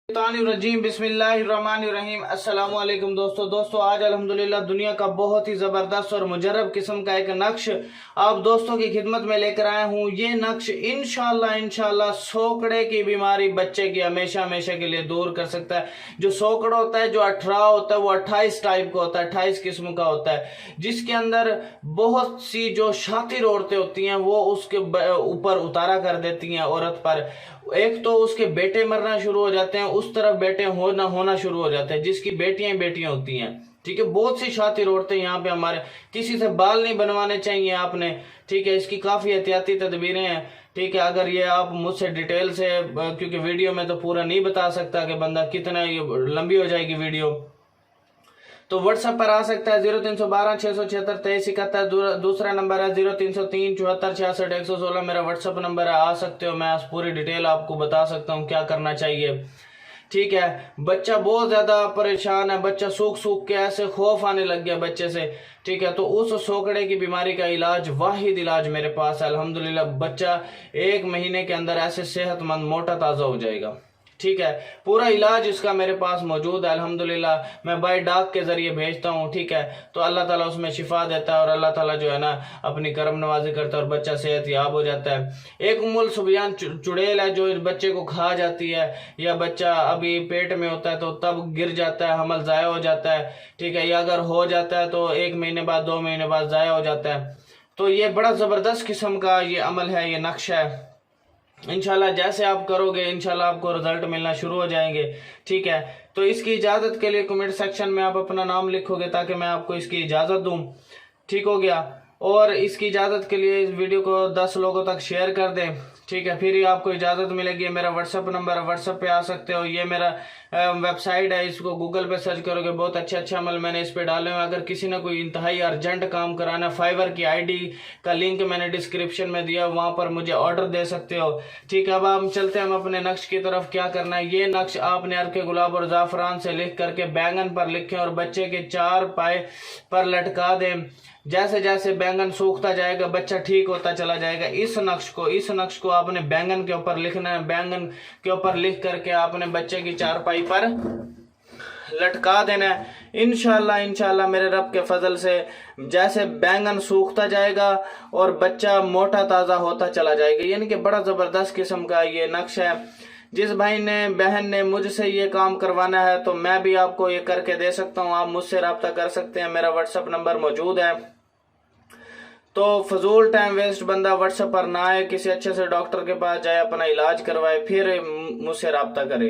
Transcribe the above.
रजीम बिस्मिल्लाहिर्रहमानिर्रहीम। अस्सलामु अलैकुम दोस्तों आज अल्हम्दुलिल्लाह दुनिया का बहुत ही ज़बरदस्त और मुजरब किस्म का एक नक्श आप दोस्तों की खिदमत में लेकर आया हूँ। ये नक्श इंशाल्लाह सोकड़े की बीमारी बच्चे की हमेशा हमेशा के लिए दूर कर सकता है। जो सोकड़ा होता है, जो 18 होता है, वो 28 टाइप का होता है, 28 किस्म का होता है, जिसके अंदर बहुत सी जो शातिर औरतें होती हैं वो उसके ऊपर उतारा कर देती हैं औरत पर। एक तो उसके बेटे मरना शुरू हो जाते हैं, उस तरफ बेटे होना शुरू हो जाते हैं, जिसकी बेटियां बेटियां होती हैं। ठीक है, बहुत सी शातिर औरतें यहाँ पे हमारे, किसी से बाल नहीं बनवाने चाहिए आपने। ठीक है, इसकी काफी एहतियाती तदबीरें हैं। ठीक है, अगर ये आप मुझसे डिटेल से, क्योंकि वीडियो में तो पूरा नहीं बता सकता कि बंदा कितना, ये लंबी हो जाएगी वीडियो, तो व्हाट्सएप पर आ सकता है 0312 676 2371। दूसरा नंबर है 0303 74 66 116, मेरा व्हाट्सएप नंबर है, आ सकते हो। मैं पूरी डिटेल आपको बता सकता हूँ क्या करना चाहिए। ठीक है, बच्चा बहुत ज्यादा परेशान है, बच्चा सूख सूख के ऐसे खौफ आने लग गया बच्चे से। ठीक है, तो उस सोकड़े की बीमारी का इलाज, वाहिद इलाज मेरे पास है अल्हम्दुलिल्लाह। बच्चा 1 महीने के अंदर ऐसे सेहतमंद मोटा ताजा हो जाएगा। ठीक है, पूरा इलाज इसका मेरे पास मौजूद है अल्हम्दुलिल्लाह। मैं बाय डाक के जरिए भेजता हूँ। ठीक है, तो अल्लाह ताला उसमें शिफा देता है और अल्लाह ताला जो है ना अपनी करम नवाजी करता है और बच्चा सेहत याब हो जाता है। एक उमुल सुबियान चुड़ैल है जो इस बच्चे को खा जाती है, या बच्चा अभी पेट में होता है तो तब गिर जाता है, हमल जाया हो जाता है। ठीक है, या अगर हो जाता है तो 1 महीने बाद 2 महीने बाद जाया हो जाता है। तो ये बड़ा जबरदस्त किस्म का ये अमल है, ये नक्श है। इंशाल्लाह जैसे आप करोगे इंशाल्लाह आपको रिजल्ट मिलना शुरू हो जाएंगे। ठीक है, तो इसकी इजाजत के लिए कमेंट सेक्शन में आप अपना नाम लिखोगे ताकि मैं आपको इसकी इजाजत दूं। ठीक हो गया, और इसकी इजाजत के लिए इस वीडियो को 10 लोगों तक शेयर कर दें। ठीक है, फिर ही आपको इजाजत मिलेगी। मेरा व्हाट्सअप नंबर है, व्हाट्सअप पे आ सकते हो। ये मेरा वेबसाइट है, इसको गूगल पे सर्च करोगे, बहुत अच्छे अच्छे अमल मैंने इस पे डाले हुए। अगर किसी ने कोई इंतहाई अर्जेंट काम कराना, फाइवर की आईडी का लिंक मैंने डिस्क्रिप्शन में दिया, वहां पर मुझे ऑर्डर दे सकते हो। ठीक है, अब हम चलते हैं हम अपने नक्श की तरफ। क्या करना है, ये नक्श आपने अर्के गुलाब और जाफरान से लिख करके बैंगन पर लिखें और बच्चे के 4 पाए पर लटका दें। जैसे जैसे बैंगन सूखता जाएगा बच्चा ठीक होता चला जाएगा। इस नक्श को आपने बैंगन के ऊपर लिखना है। बैंगन के ऊपर लिख करके आपने बच्चे की 4 पाई पर लटका देना है। इंशाल्लाह मेरे रब के फजल से जैसे बैंगन सूखता जाएगा और बच्चा मोटा ताजा होता चला जाएगा। यानी कि बड़ा जबरदस्त किस्म का ये नक्श है। जिस भाई ने बहन ने मुझसे ये काम करवाना है तो मैं भी आपको ये करके दे सकता हूँ, आप मुझसे रब्ता कर सकते हैं। मेरा व्हाट्सएप नंबर मौजूद है। तो फजूल टाइम वेस्ट बंदा व्हाट्सएप पर ना आए, किसी अच्छे से डॉक्टर के पास जाए, अपना इलाज करवाए, फिर मुझसे रब्ता करे।